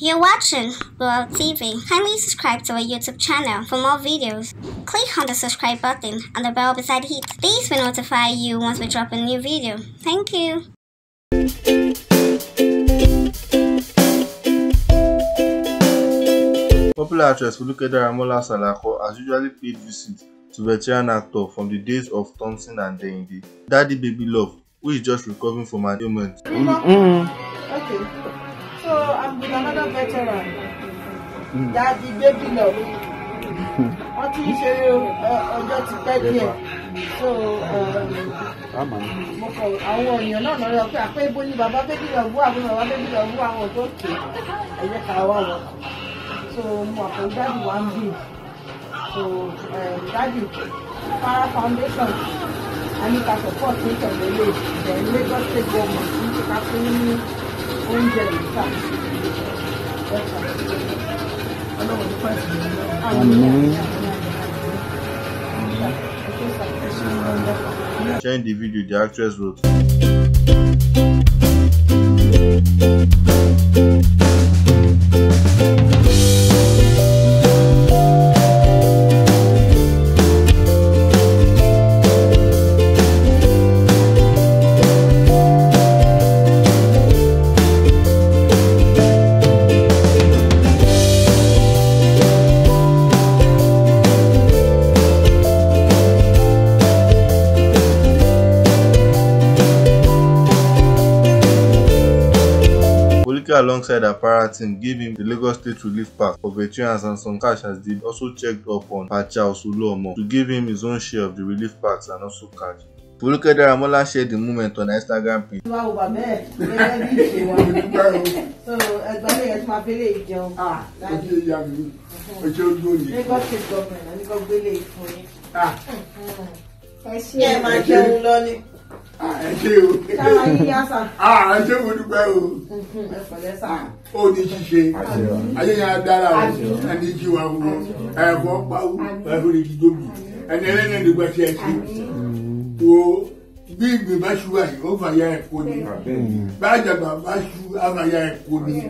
You're watching World TV. Kindly subscribe to our YouTube channel for more videos. Click on the subscribe button and the bell beside it. These will notify you once we drop a new video. Thank you. Popular actress Foluke DaramolaPaid has usually paid visits to veteran actor from the days of Thompson and Dende. Daddy Baby Love, who is just recovering from an ailment. Okay, so I'm with another veteran. Daddy Baby Love. What is so àwọn èèyàn náà lọ́rọ̀ pé àpé ibo ni bàbá Baby Love wà bí bàbá Baby Love wà àwọn tó kè ẹ̀yẹ ká wà wọ̀. So mo àpò daddy wà ń bì. So daddy Para Foundation I need to support me to the Lagos State government to capture oúnjẹ ìta. Ọlọ́run tó pẹ́ sí Sharing the video, the actress wrote. Alongside her para team gave him the Lagos State Relief Pack for veterans and some cash as they also checked up on OLUMO to give him his own share of the relief packs and also cash. Foluke Daramola shared the moment on her Instagram page. Big Bashuai over here, Pony. Bajaba Bashu Avaya Pony.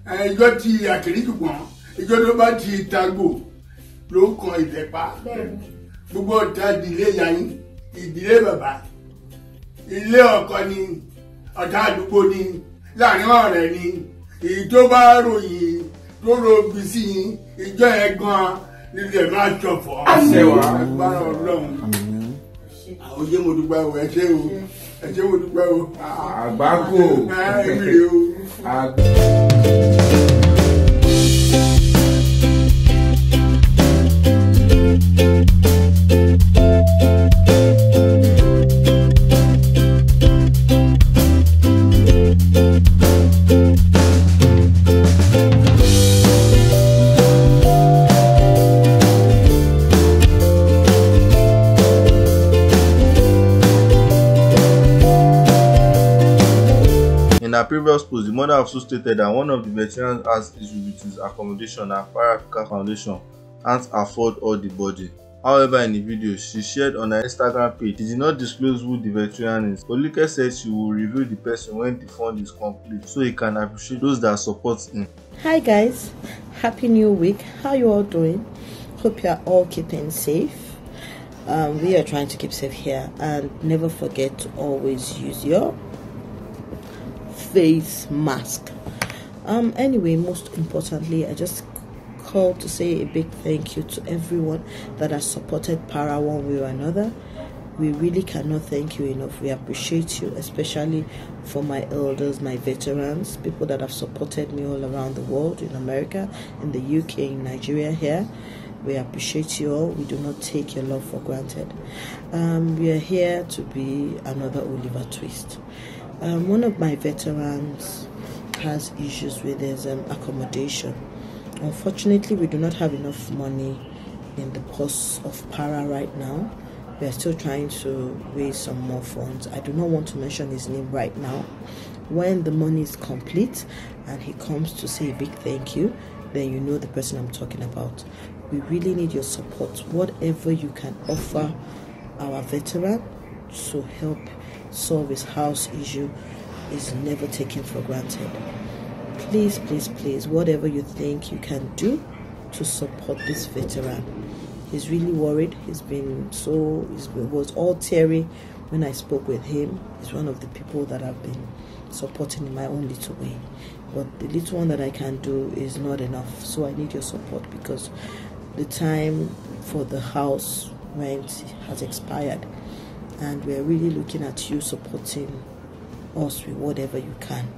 I got tea at Rikuan. You got about tea tabo. Low coin the bar. You got that delay yang. Ìdílé bàbá ilé ọkọ ni ọ̀tá àdúgbò ni láàrin ọ̀rẹ́ ni èyí tó bá ròyìn tó ròbí sí ìjọ ẹ̀gbọ́n nílẹ̀ máa ṣọ̀fọ̀ agbára Ọlọ́run àwọn òye mo dúpẹ́ o ẹ ṣé mo dúpẹ́ o àgbákò èmi rè o. In her previous post, the mother also stated that one of the veterans has issues with his accommodation and Para Foundation can't afford all the budget. However, in the video she shared on her Instagram page, she did not disclose who the veteran is. Foluke said she will reveal the person when the fund is complete so he can appreciate those that support him. Hi guys, happy new week. How you all doing? Hope you are all keeping safe. We are trying to keep safe here, and never forget to always use your face mask. Anyway, most importantly, I just called to say a big thank you to everyone that has supported Para one way or another. We really cannot thank you enough. We appreciate you, especially for my elders, my veterans, people that have supported me all around the world, in America, in the UK, in Nigeria here. We appreciate you all. We do not take your love for granted. We are here to be another Oliver Twist. One of my veterans has issues with his accommodation. Unfortunately, we do not have enough money in the purse of Para right now. We are still trying to raise some more funds. I do not want to mention his name right now. When the money is complete and he comes to say a big thank you, then you know the person I'm talking about. We really need your support. Whatever you can offer our veteran to help solve his house issue is never taken for granted. please, please, please, whatever you think you can do to support this veteran. He's really worried. He was all teary when I spoke with him. He's one of the people that I've been supporting in my own little way. But the little one that I can do is not enough. So I need your support, because the time for the house rent has expired. And we're really looking at you supporting us with whatever you can.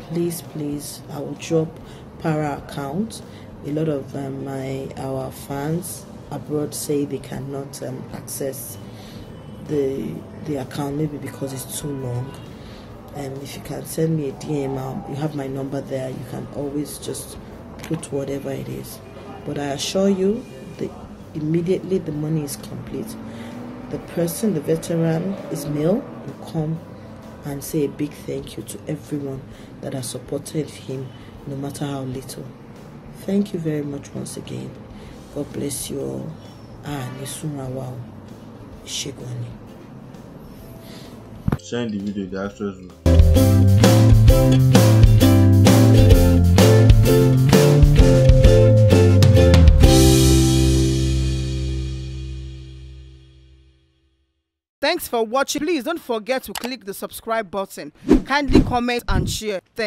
Please, please, I will drop Para account. A lot of our fans abroad say they cannot access the account, maybe because it's too long. And if you can send me a DM, you have my number there. You can always just put whatever it is. But I assure you, immediately the money is complete, the veteran is male, will come and say a big thank you to everyone that has supported him, no matter how little. Thank you very much once again. God bless you all. Nisumrawao. Shegwani. Sharing the video, the actress will. Thanks for watching. Please don't forget to click the subscribe button. Kindly comment and share. Thanks.